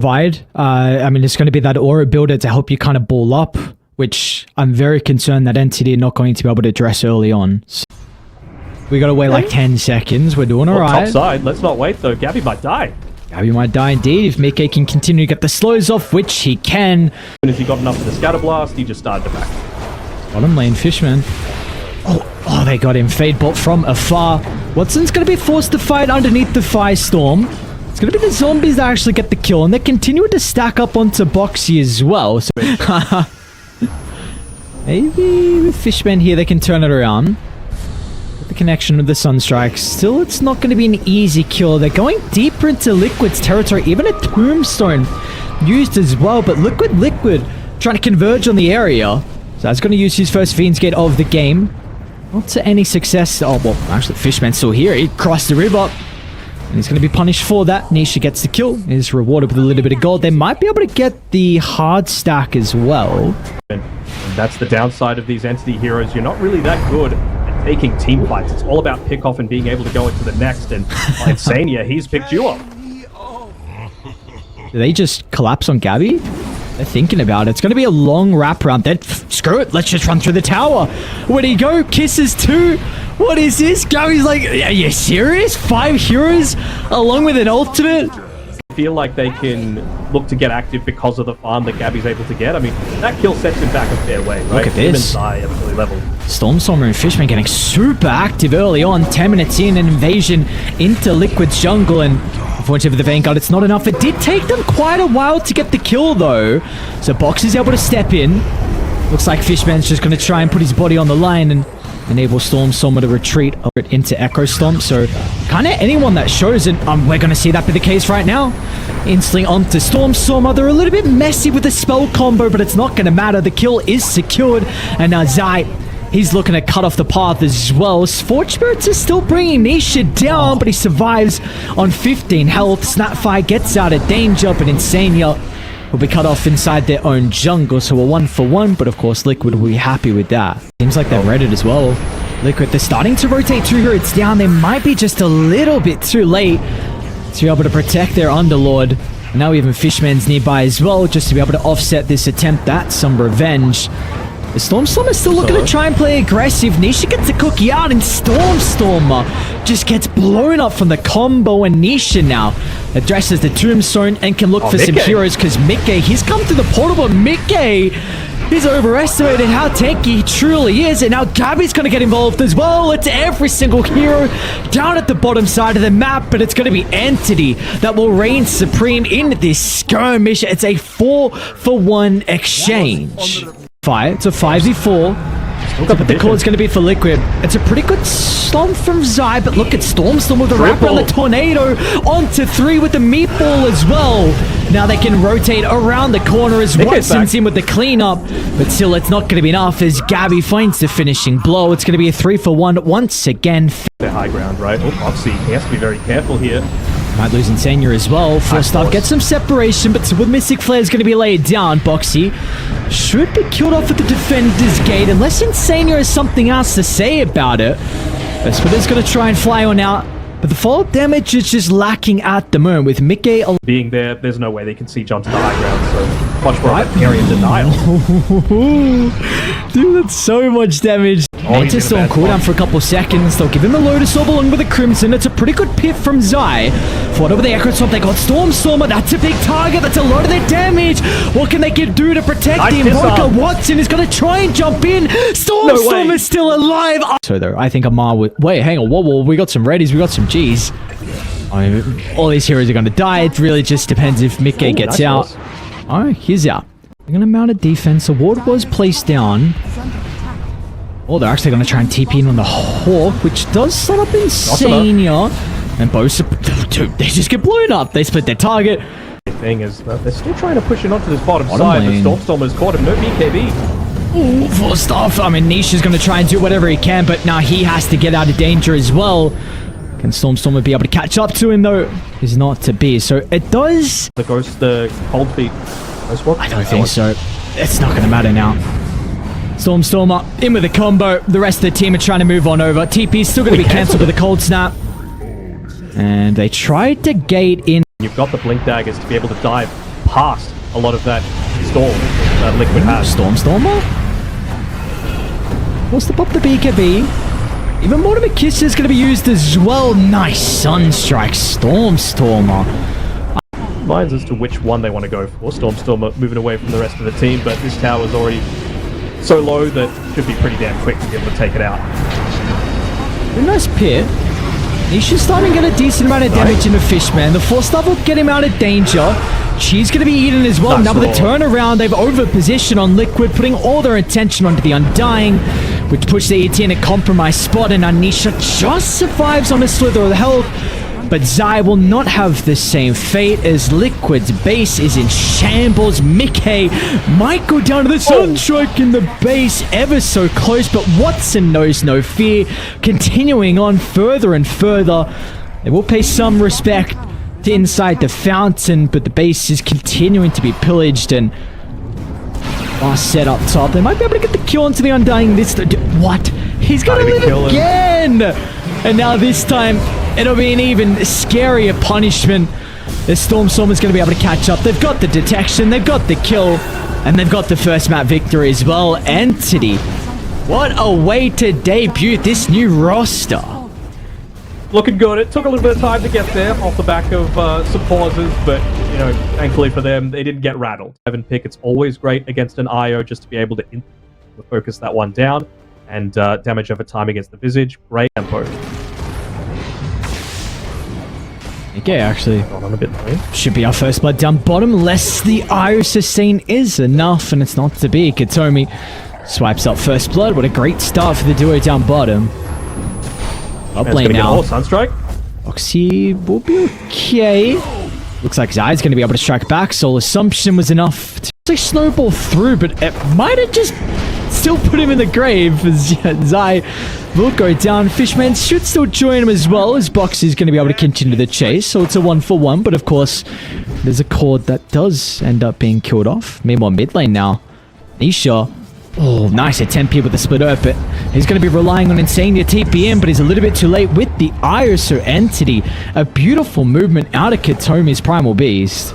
I mean, it's going to be that aura builder to help you kind of ball up, which I'm very concerned that entity are not going to be able to address early on. So we got to wait like 10 seconds. We're doing all right. Top side. Let's not wait though. Gabbi might die. Gabbi might die indeed if miCKe can continue to get the slows off, which he can. As soon as he got enough of the scatter blast, he just started to back. Bottom lane, Fishman. Oh, they got him. Fade bot from afar. Watson's going to be forced to fight underneath the firestorm. It's going to be the zombies that actually get the kill, and they're continuing to stack up onto Boxi as well. So maybe with Fishman here, they can turn it around. The connection with the Sunstrike. Still, it's not going to be an easy kill. They're going deeper into Liquid's territory. Even a Tombstone used as well, but Liquid trying to converge on the area. So that's going to use his first Fiend's Gate of the game. Not to any success. Oh, well, actually, Fishman's still here. He crossed the river. And he's going to be punished for that. Nisha gets the kill. He's rewarded with a little bit of gold. They might be able to get the hard stack as well. And that's the downside of these entity heroes. You're not really that good at taking team fights. It's all about pick off and being able to go into the next. And Insania, he's picked you up. Do they just collapse on Gabbi? They're thinking about it. It's going to be a long wraparound. Then screw it. Let's just run through the tower. Where'd he go? Kisses too. What is this? Gabbi's like, are you serious? 5 heroes along with an ultimate? I feel like they can look to get active because of the farm that Gabbi's able to get. I mean, that kill sets him back a fair way, right? Look at this. Absolutely leveled. Stormstormer and Fishman getting super active early on. 10 minutes in, an invasion into Liquid's jungle, and unfortunately for the Vanguard, it's not enough. It did take them quite a while to get the kill, though. So Boxi is able to step in. Looks like Fishman's just going to try and put his body on the line and enable Stormstormer to retreat into Echo Stomp. So kind of anyone that shows it, we're going to see that be the case right now. Instantly onto Stormstormer. They're a little bit messy with the spell combo, but it's not going to matter. The kill is secured. And now Zai, he's looking to cut off the path as well. Scorch Spirits is still bringing Nisha down, but he survives on 15 health. Snapfire gets out of danger, but Insania will be cut off inside their own jungle. So we're 1 for 1, but of course Liquid will be happy with that. Seems like they're ready as well. Liquid, they're starting to rotate 2 here. It's down. They might be just a little bit too late to be able to protect their Underlord. And now even Fishman's nearby as well, just to be able to offset this attempt at some revenge. The Stormstormer is still looking to try and play aggressive. Nisha gets a cookie out, and Stormstormer just gets blown up from the combo, and Nisha now addresses the Tombstone and can look for some heroes, because miCKe, he's come to the portal, but miCKe, he's overestimated how tanky he truly is, and now Gabbi's going to get involved as well. It's every single hero down at the bottom side of the map, but it's going to be Entity that will reign supreme in this skirmish. It's a 4 for 1 exchange. It's a 5v4. But the call is going to be for Liquid. It's a pretty good stomp from Zai, but look at Stormstorm with the wrap around the tornado onto 3 with the meatball as well. Now they can rotate around the corner as Watson's in with the cleanup, but still it's not going to be enough as Gabbi finds the finishing blow. It's going to be a 3 for 1 once again. They're high ground, right? Oh, Boxi, he has to be very careful here. Might lose Insania as well. First off, get some separation, but with Mystic Flare is going to be laid down. Boxi should be killed off with the Defender's Gate, unless Insania has something else to say about it. Vesper's going to try and fly on out, but the follow-up damage is just lacking at the moment with miCKe being there. There's no way they can siege onto the high ground, so much more of an area denial. Dude, that's so much damage. Mantis still on cooldown for a couple seconds. They'll give him a Lotus Orb along with a Crimson. It's a pretty good pit from Zai. Fought over the Echo Stomp. They got Stormstormer. That's a big target. That's a lot of their damage. What can they do to protect him? Vodka Watson is going to try and jump in. Stormstormer is still alive. So though, I think Amar would... Wait, hang on. Whoa. We got some readies. We got some Gs. I mean, all these heroes are going to die. It really just depends if miCKe gets out. All right, he's out. They're going to mount a defense. A ward was placed down. Oh, they're actually going to try and TP in on the Hawk, which does set up Insania. And both, dude, they just get blown up. They split their target. The thing is, they're still trying to push it onto this bottom side, but Stormstormer's caught him. No BKB. Ooh, full stuff. I mean, Nisha's going to try and do whatever he can, but now he has to get out of danger as well. Can Stormstormer be able to catch up to him, though? Is not to be. So it does... The cold feet. I don't think so. It's not going to matter now. Stormstormer in with a combo. The rest of the team are trying to move on over. TP's still going to be cancelled with a cold snap. And they tried to gate in. You've got the blink daggers to be able to dive past a lot of that storm that Liquid has. Stormstormer? Wants to pop the BKB. Even more miCKe is going to be used as well. Nice Sunstrike. Stormstormer. Minds as to which one they want to go for. Stormstormer moving away from the rest of the team, but this tower is already so low that it should be pretty damn quick to be able to take it out. A nice pit. Nisha's starting to get a decent amount of damage into Fishman. The force level will get him out of danger. She's going to be eaten as well. Nice now with the turnaround, they've over-positioned on Liquid, putting all their attention onto the Undying, which pushed the ET in a compromised spot, and Nisha just survives on a slither of health. But Zai will not have the same fate as Liquid's base is in shambles. miCKe might go down to the Sunstrike in the base, ever so close, but Watson knows no fear. Continuing on further and further. They will pay some respect to inside the fountain, but the base is continuing to be pillaged, and last set up top. They might be able to get the kill onto the Undying this time. What? He's gonna live again! And now this time, it'll be an even scarier punishment. The Stormstormer is going to be able to catch up. They've got the detection, they've got the kill, and they've got the first map victory as well. Entity, what a way to debut this new roster. Looking good. It took a little bit of time to get there off the back of some pauses, but, you know, thankfully for them, they didn't get rattled. 7 pick, it's always great against an IO just to be able to focus that one down. And damage over time against the Visage. Great tempo. Okay, actually, on a bit should be our first blood down bottom, less the IO sustain is enough, and it's not to be. Kataomi swipes up first blood. What a great start for the duo down bottom. Up lane now. Sunstrike. Boxi will be okay. Looks like Zai's going to be able to strike back. Soul Assumption was enough to actually snowball through, but it might have just still put him in the grave, as Zai will go down. Fishman should still join him as well, as Boxi is going to be able to continue the chase, so it's a 1-for-1, but of course, there's a cord that does end up being killed off. Meanwhile, mid lane now. Nisha. Oh, nice, a 10p with the split up, but he's going to be relying on Insania TP in, but he's a little bit too late with the ISO Entity. A beautiful movement out of Kataomi's Primal Beast.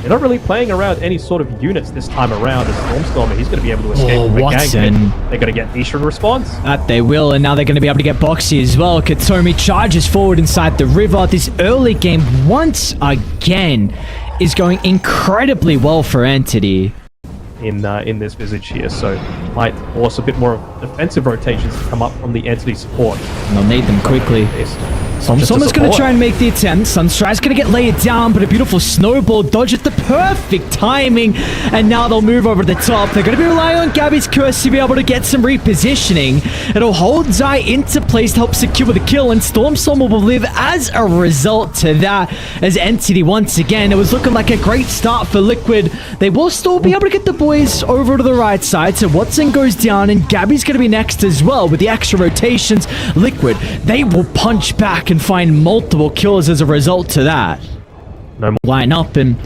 They're not really playing around any sort of units this time around as Stormstormer. He's going to be able to escape from the Watson. gank. They're going to get Nisha in response. That they will, and now they're going to be able to get Boxi as well. Kataomi charges forward inside the river. This early game, once again, is going incredibly well for Entity. In this Visage here, so might force a bit more defensive rotations to come up from the Entity support. And they'll need them quickly. Stormstormer's going to try and make the attempt. Sunstrike's going to get laid down, but a beautiful snowball dodge at the perfect timing. And now they'll move over the top. They're going to be relying on Gabbi's curse to be able to get some repositioning. It'll hold Zai into place to help secure the kill, and Stormstormer will live as a result to that. As Entity, once again, it was looking like a great start for Liquid. They will still be able to get the boys over to the right side, so Watson goes down, and Gabbi's going to be next as well with the extra rotations. Liquid, they will punch back and find multiple kills as a result to that. No line up, and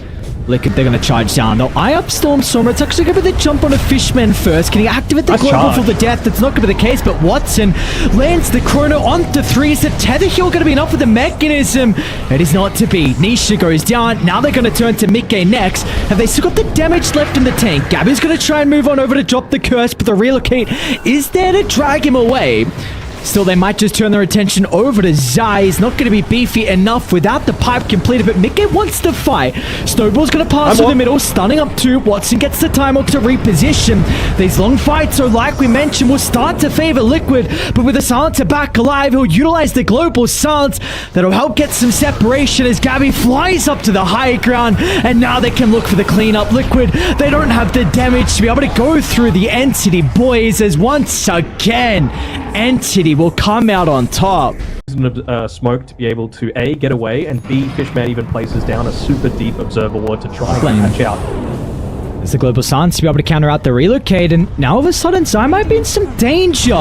Liquid, they're going to charge down. They'll eye up Stormstormer. It's actually going to be the jump on a Fishman first. Can he activate the global for the death? That's not going to be the case, but Watson lands the chrono onto 3. Is the tether heal going to be enough for the mechanism? It is not to be. Nisha goes down. Now they're going to turn to miCKe next. Have they still got the damage left in the tank? Gabbi's going to try and move on over to drop the curse, but the relocate is there to drag him away. Still, they might just turn their attention over to Zai. He's not going to be beefy enough without the pipe completed, but miCKe wants to fight. Snowball's going to pass through the middle, stunning up 2. Watson gets the time hook to reposition. These long fights, so like we mentioned, will start to favor Liquid, but with the Silencer back alive, he'll utilize the global silence. That'll help get some separation as Gabbi flies up to the high ground, and now they can look for the cleanup. Liquid, they don't have the damage to be able to go through the Entity boys, as once again, Entity will come out on top. Smoke to be able to A, get away, and B, Fishman even places down a super deep observer ward to try and catch out. There's the global silence to be able to counter out the relocate, and now all of a sudden Zai might be in some danger.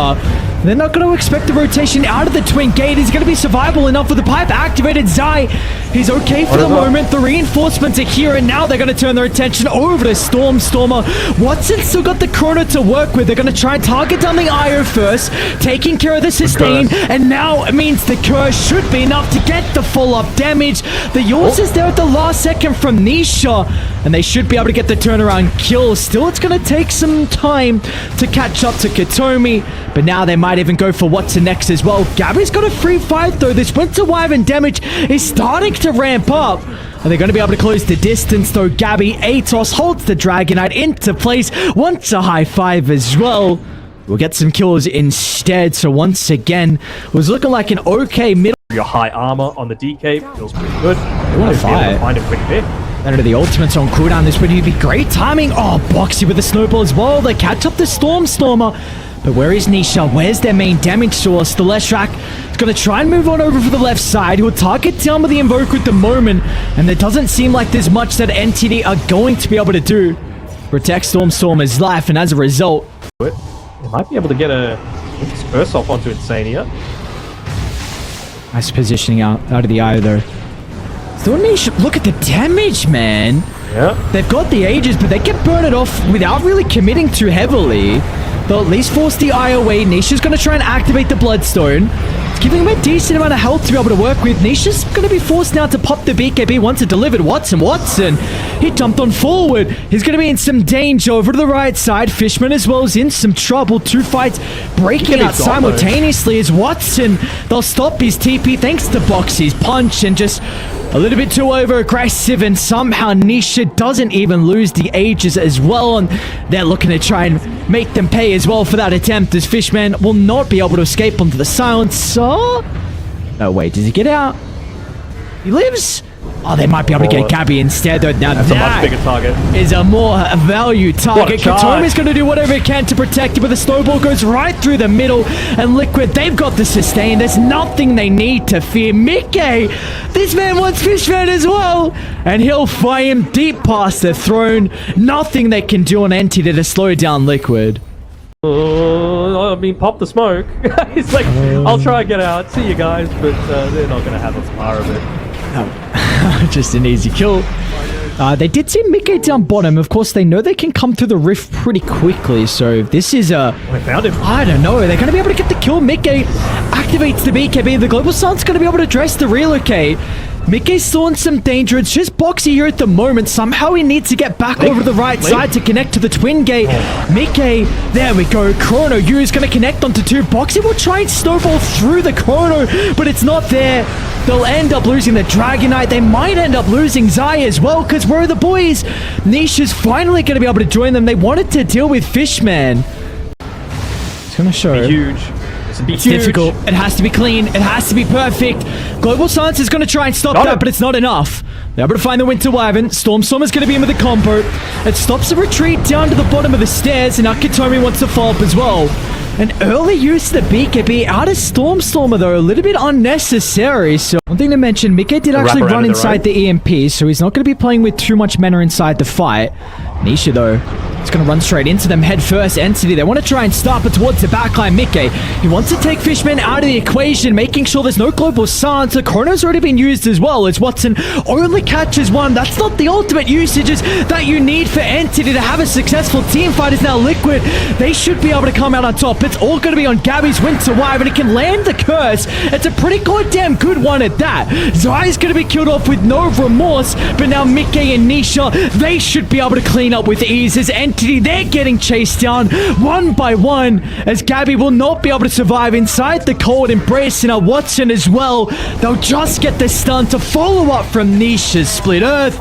They're not going to expect the rotation out of the twin gate. Is going to be survivable enough with the pipe activated. Zai, he's okay for the moment. The reinforcements are here, and now they're going to turn their attention over to Stormstormer. Watson still got the chrono to work with. They're going to try and target down the IO first, taking care of the sustain, and now it means the curse should be enough to get the full-up damage. The yours is there at the last second from Nisha, and they should be able to get the turnaround kill. Still, it's going to take some time to catch up to Kataomi, but now they might even go for Watson next as well. Gabbi's got a free fight though. This Winter Wyvern damage is starting to ramp up. Are they going to be able to close the distance though? Gabbi, Atos holds the Dragonite into place. Wants a high five as well. We'll get some kills instead. So once again, it was looking like an okay middle. Your high armor on the DK feels pretty good. They want to find a quick hit. Under the ultimates on cooldown, this would be great timing. Oh, Boxi with the snowball as well. They catch up the Stormstormer. But where is Nisha? Where's their main damage source? The Leshrac is going to try and move on over for the left side. He'll target down with the Invoker at the moment. And it doesn't seem like there's much that NTD are going to be able to do. Protect Stormstormer's life, and as a result... They might be able to get a curse off onto Insania. Nice positioning out of the eye though. Still Nisha, look at the damage, man. Yeah. They've got the ages, but they can burn it off without really committing too heavily. They'll at least force the eye away. Nisha's going to try and activate the Bloodstone. It's giving him a decent amount of health to be able to work with. Nisha's going to be forced now to pop the BKB once it delivered. Watson, he jumped on forward. He's going to be in some danger over to the right side. Fishman as well is in some trouble. Two fights breaking out simultaneously as Watson. They'll stop his TP thanks to Boxi's punch and just... a little bit too over-aggressive, and somehow Nisha doesn't even lose the ages as well, and they're looking to try and make them pay as well for that attempt, as Fishman will not be able to escape onto the silencer. No, wait, does he get out? He lives? Oh, they might be able to get Gabbi instead, though. Now that's a much bigger target. Is a more value target. Kataomi's going to do whatever he can to protect it, but the snowball goes right through the middle, and Liquid, they've got the sustain. There's nothing they need to fear. miCKe, this man wants Fishman as well, and he'll fly him deep past the throne. Nothing they can do on Entity to slow down Liquid. I mean, pop the smoke. He's like, I'll try and get out. See you guys, but they're not going to have a far of it. Just an easy kill. They did see miCKe down bottom. Of course, they know they can come through the rift pretty quickly. So this is a... I found him. I don't know. They're going to be able to get the kill. miCKe activates the BKB. The Global Sun's going to be able to address the relocate. miCKe's still in some danger. It's just Boxi here at the moment. Somehow he needs to get back over the right side to connect to the twin gate. miCKe, there we go. Chrono U is going to connect onto two. Boxi will try and snowball through the Chrono, but it's not there. They'll end up losing the Dragonite. They might end up losing Zai as well, because where are the boys? Nisha's finally going to be able to join them. They wanted to deal with Fishman. It's going to show. Huge. It's difficult. It has to be clean. It has to be perfect. Global Science is going to try and stop that, but it's not enough. They're able to find the Winter Wyvern. Stormstormer's going to be in with the combo. It stops the retreat down to the bottom of the stairs, and now Kataomi wants to follow up as well. An early use of the BKB out of Stormstormer, though, a little bit unnecessary. So one thing to mention, miCKe did actually run inside the EMP, so he's not going to be playing with too much mana inside the fight. Nisha, though, is going to run straight into them head first. Entity, they want to try and stop it towards the backline. miCKe, he wants to take Fishman out of the equation, making sure there's no global silence. The Chrono's already been used as well, as Watson only catches one. That's not the ultimate usages that you need for Entity to have a successful team fight. Is now Liquid. They should be able to come out on top. It's all going to be on Gabbi's Winter Wyvern. It can land the curse. It's a pretty goddamn good one at that. Zai's going to be killed off with no remorse, but now miCKe and Nisha, they should be able to clean up with ease. As Entity, they're getting chased down one by one, as Gabbi will not be able to survive inside the cold embrace, and Watson as well. They'll just get the stun to follow up from Nisha's Split Earth.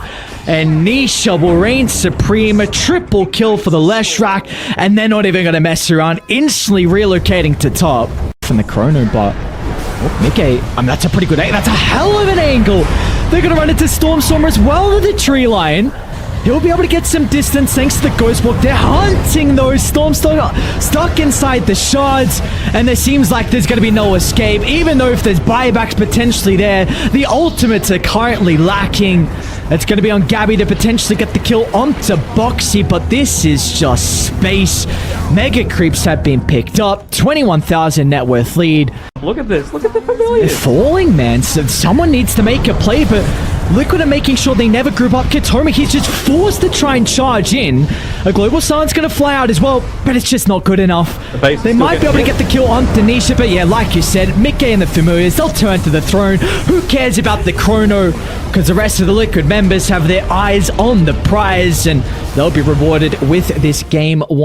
And Nisha will reign supreme, a triple kill for the Leshrac, and they're not even going to mess around, instantly relocating to top from the Chrono bot. Oh, miCKe, that's a pretty good angle. That's a hell of an angle. They're going to run into Stormstormer as well to the tree line. He'll be able to get some distance thanks to the Ghost Walk. They're hunting those Stormstormer stuck inside the shards, and there seems like there's going to be no escape. Even though if there's buybacks potentially there, the ultimates are currently lacking. It's going to be on Gabbi to potentially get the kill onto Boxi, but this is just space. Mega creeps have been picked up. 21,000 net worth lead. Look at this. Look at the familiar. They're falling, man. So someone needs to make a play, but Liquid are making sure they never group up. Kataomi, he's just forced to try and charge in. A global silence going to fly out as well, but it's just not good enough. They might be able to get the kill onto Nisha, but yeah, like you said, miCKe and the Familiars, they'll turn to the throne. Who cares about the chrono? Because the rest of the Liquid members have their eyes on the prize, and they'll be rewarded with this game 1.